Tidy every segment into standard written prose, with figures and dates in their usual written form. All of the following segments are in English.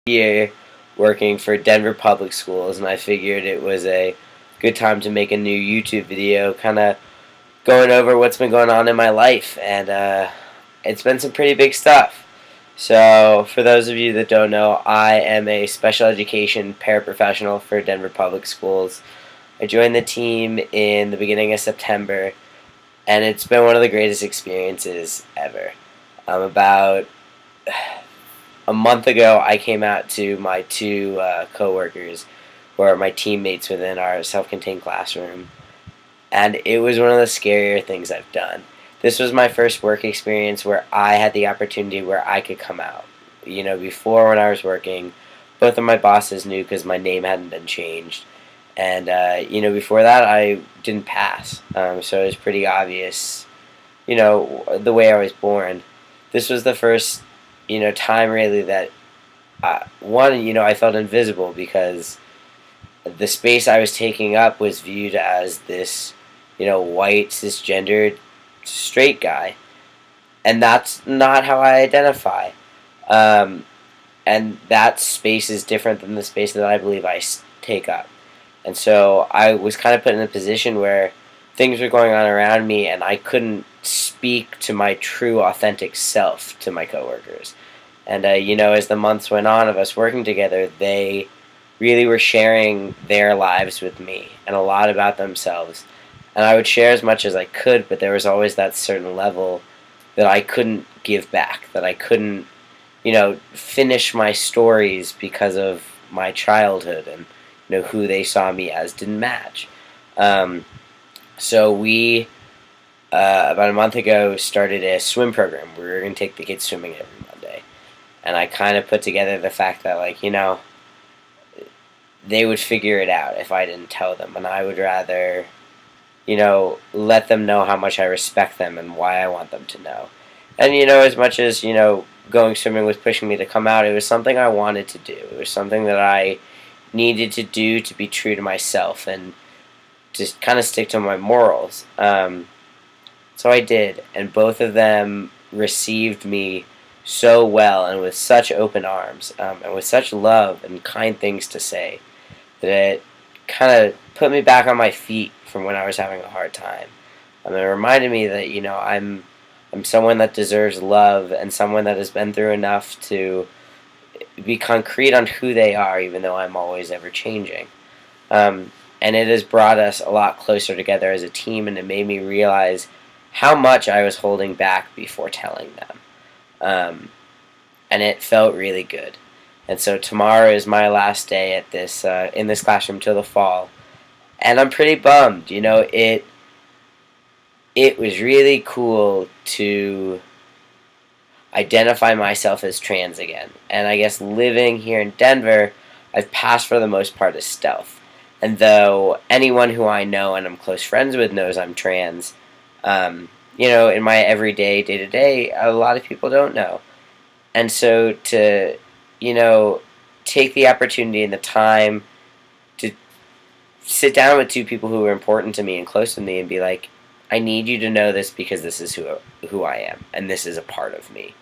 Year working for Denver Public Schools, and I figured it was a good time to make a new YouTube video, kind of going over what's been going on in my life, and it's been some pretty big stuff. So, for those of you that don't know, I am a special education paraprofessional for Denver Public Schools. I joined the team in the beginning of September, and it's been one of the greatest experiences ever. About a month ago, I came out to my two coworkers, who are my teammates within our self-contained classroom, and it was one of the scarier things I've done. This was my first work experience where I had the opportunity where I could come out. Before when I was working, both of my bosses knew because my name hadn't been changed, and before that I didn't pass, so it was pretty obvious, the way I was born. This was the first time really that I felt invisible because the space I was taking up was viewed as this, white, cisgendered, straight guy, and that's not how I identify. Um, and that space is different than the space that I believe I take up. And so I was kind of put in a position where things were going on around me, and I couldn't speak to my true, authentic self to my coworkers. And as the months went on of us working together, they really were sharing their lives with me and a lot about themselves. And I would share as much as I could, but there was always that certain level that I couldn't give back, that I couldn't, finish my stories because of my childhood and who they saw me as didn't match. Um, so we about a month ago started a swim program. We were going to take the kids swimming every Monday, and I kind of put together the fact that they would figure it out if I didn't tell them, and I would rather let them know how much I respect them and why I want them to know. And as much as going swimming was pushing me to come out, it was something I wanted to do. It was something that I needed to do to be true to myself and just kind of stick to my morals. So I did, and both of them received me so well and with such open arms, and with such love and kind things to say, that it kind of put me back on my feet from when I was having a hard time. It reminded me that I'm someone that deserves love and someone that has been through enough to be concrete on who they are, even though I'm always ever changing. And it has brought us a lot closer together as a team, and it made me realize how much I was holding back before telling them. And it felt really good. And so tomorrow is my last day at this in this classroom till the fall, and I'm pretty bummed. It was really cool to identify myself as trans again. And I guess living here in Denver, I've passed for the most part as stealth. And though anyone who I know and I'm close friends with knows I'm trans, in my everyday, day-to-day, a lot of people don't know. And so to, take the opportunity and the time to sit down with two people who are important to me and close to me and be like, I need you to know this because this is who I am, and this is a part of me.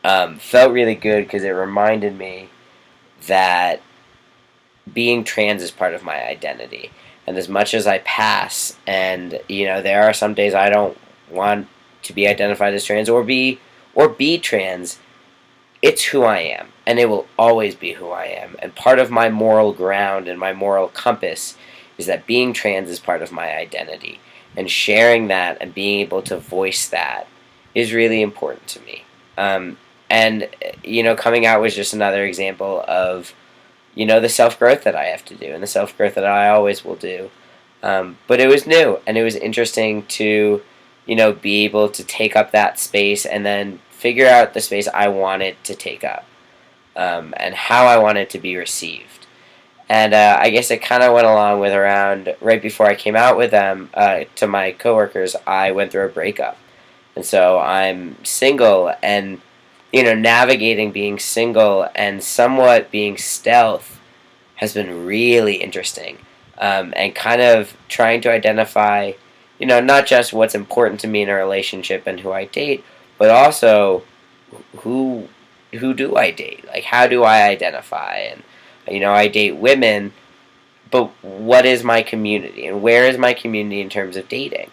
Felt really good because it reminded me that being trans is part of my identity. And as much as I pass, and there are some days I don't want to be identified as trans or be trans, it's who I am, and it will always be who I am. And part of my moral ground and my moral compass is that being trans is part of my identity, and sharing that and being able to voice that is really important to me. And coming out was just another example of the self-growth that I have to do and the self-growth that I always will do. But it was new, and it was interesting to be able to take up that space and then figure out the space I wanted to take up, and how I wanted to be received. And I guess it kind of went along with around right before I came out with them to my coworkers, I went through a breakup. And so I'm single, and navigating being single and somewhat being stealth has been really interesting, and kind of trying to identify, not just what's important to me in a relationship and who I date, but also who who do I date? Like, how do I identify? And, I date women, but what is my community? And where is my community in terms of dating?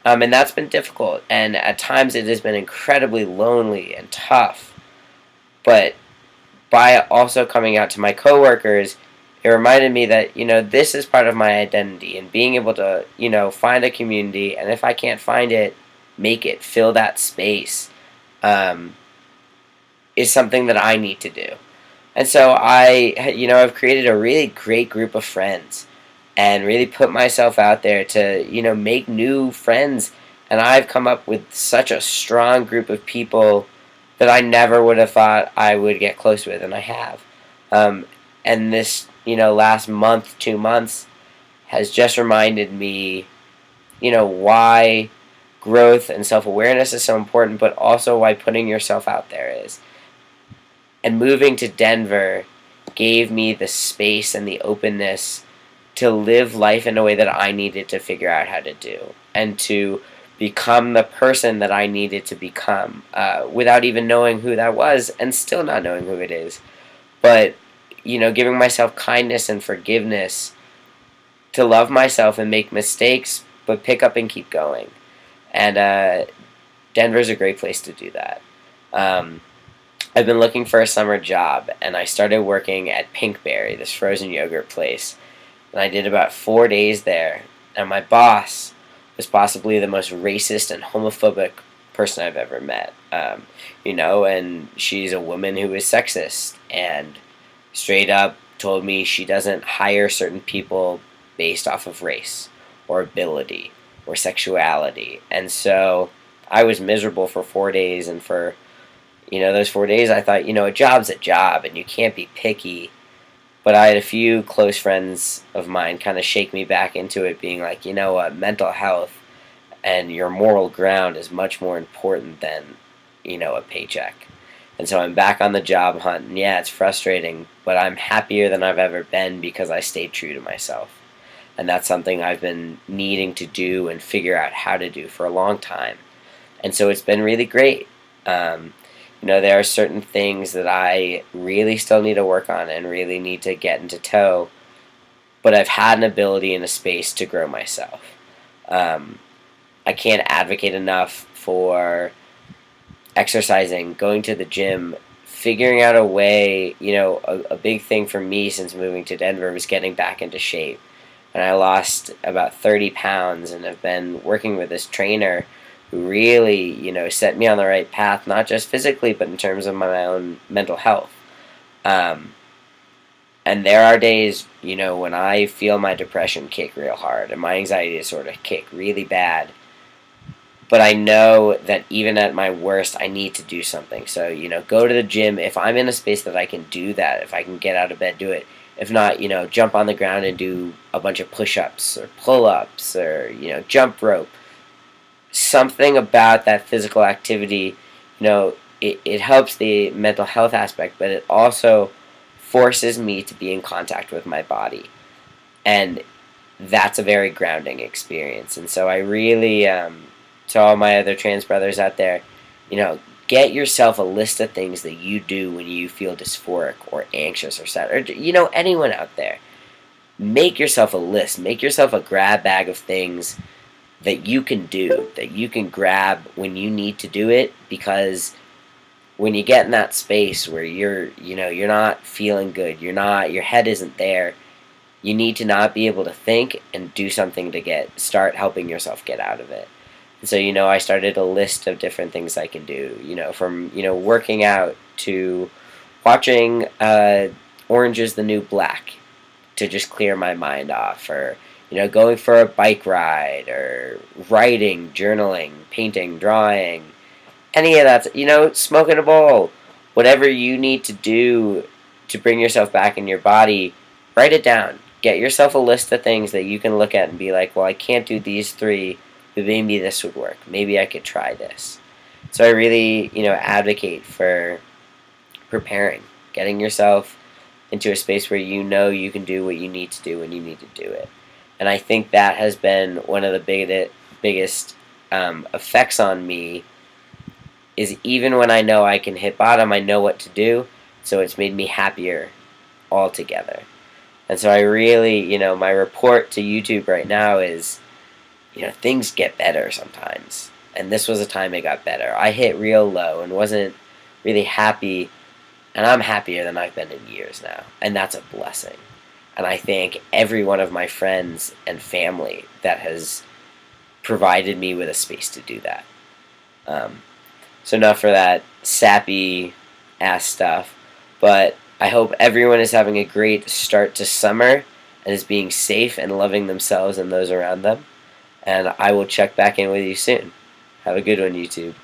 And that's been difficult. And at times it has been incredibly lonely and tough. But by also coming out to my coworkers, it reminded me that, this is part of my identity, and being able to, find a community, and if I can't find it, make it, fill that space, is something that I need to do. And so I've created a really great group of friends and really put myself out there to, make new friends. And I've come up with such a strong group of people that I never would have thought I would get close with, and I have. And this, last month, 2 months, has just reminded me, why growth and self-awareness is so important, but also why putting yourself out there is. And moving to Denver gave me the space and the openness to live life in a way that I needed to figure out how to do, and to become the person that I needed to become, without even knowing who that was, and still not knowing who it is. But, giving myself kindness and forgiveness to love myself and make mistakes, but pick up and keep going. And Denver's a great place to do that. I've been looking for a summer job, and I started working at Pinkberry, this frozen yogurt place. And I did about 4 days there, and my boss was possibly the most racist and homophobic person I've ever met. And she's a woman who is sexist, and straight up told me she doesn't hire certain people based off of race or ability or sexuality. And so I was miserable for 4 days, and for those 4 days I thought, a job's a job and you can't be picky. But I had a few close friends of mine kind of shake me back into it, being like, mental health and your moral ground is much more important than, a paycheck. And so I'm back on the job hunt, and yeah, it's frustrating, but I'm happier than I've ever been because I stayed true to myself. And that's something I've been needing to do and figure out how to do for a long time. And so it's been really great. There are certain things that I really still need to work on and really need to get into tow, but I've had an ability and a space to grow myself. I can't advocate enough for exercising, going to the gym, figuring out a way. A big thing for me since moving to Denver was getting back into shape. And I lost about 30 pounds and have been working with this trainer who really, set me on the right path, not just physically, but in terms of my own mental health. And there are days, when I feel my depression kick real hard and my anxiety disorder kick really bad. But I know that even at my worst, I need to do something. So, go to the gym. If I'm in a space that I can do that, if I can get out of bed, do it. If not, jump on the ground and do a bunch of push-ups or pull-ups or, jump rope. Something about that physical activity, it helps the mental health aspect, but it also forces me to be in contact with my body. And that's a very grounding experience. And so I really, to all my other trans brothers out there, get yourself a list of things that you do when you feel dysphoric or anxious or sad, or, anyone out there. Make yourself a list. Make yourself a grab bag of things that you can do, that you can grab when you need to do it, because when you get in that space where you're not feeling good, your head isn't there, you need to not be able to think and do something to start helping yourself get out of it. And so, I started a list of different things I can do, from, working out to watching Orange is the New Black to just clear my mind off, or going for a bike ride, or writing, journaling, painting, drawing, any of that, smoking a bowl, whatever you need to do to bring yourself back in your body, write it down. Get yourself a list of things that you can look at and be like, well, I can't do these 3, but maybe this would work. Maybe I could try this. So I really, advocate for preparing, getting yourself into a space where you can do what you need to do when you need to do it. And I think that has been one of the biggest effects on me is even when I know I can hit bottom, I know what to do. So it's made me happier altogether. And so I really, my report to YouTube right now is, things get better sometimes. And this was a time it got better. I hit real low and wasn't really happy, and I'm happier than I've been in years now. And that's a blessing. And I thank every one of my friends and family that has provided me with a space to do that. Um, so enough for that sappy ass stuff. But I hope everyone is having a great start to summer and is being safe and loving themselves and those around them. And I will check back in with you soon. Have a good one, YouTube.